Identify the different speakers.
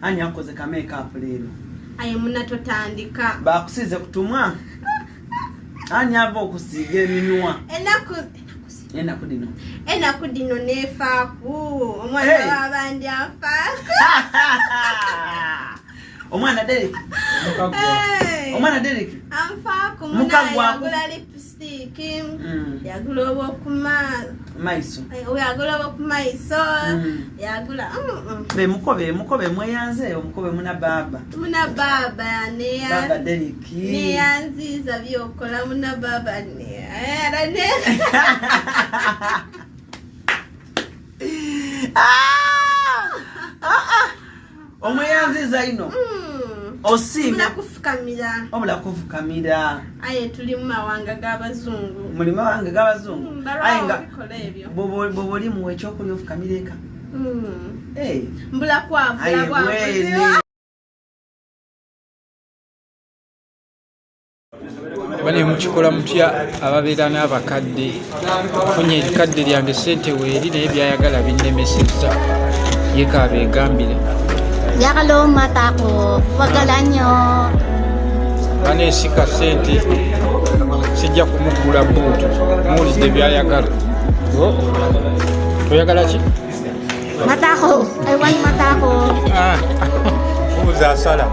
Speaker 1: Ani akoze ka makeup leero.
Speaker 2: Aye munatotandika.
Speaker 1: Bakusize kutumwa. Ani ava okusiga eminwa.
Speaker 2: Enaku dino neefaaku. Omwana w'abandi afaaku.
Speaker 1: Omwana Derek. Omwana Derek.
Speaker 2: Anfaaku yagula lipstick. Yagula obw'okumaiso. Yagula obw'okumaiso. Yagula.
Speaker 1: Mukobe mweyanze omukobe muna baba.
Speaker 2: Muna baba
Speaker 1: Baba Derek.
Speaker 2: Neyanziza byokola muna baba ne.
Speaker 1: Omweyanziza ino. Osima
Speaker 2: kufukamira.
Speaker 1: Obula kufukamira.
Speaker 2: Aye tuli mu mawanga g'abazungu.
Speaker 1: Muli mawanga g'abazungu.
Speaker 2: Aye nga
Speaker 1: boboli mu ekyokulya ofukamira eka.
Speaker 2: Mbula kwavula.
Speaker 3: Bali mukikola mutya ababeera n'abakadde funye ekadde lyange ssente weeri naye byayagala binnemesezza yeka abeegambire
Speaker 4: njagala omatako bagala nnyo
Speaker 3: baneesika ssente sijja kumugula buutu muwulidde byayagala toyagala ki
Speaker 4: matako I want matako
Speaker 3: buuza asala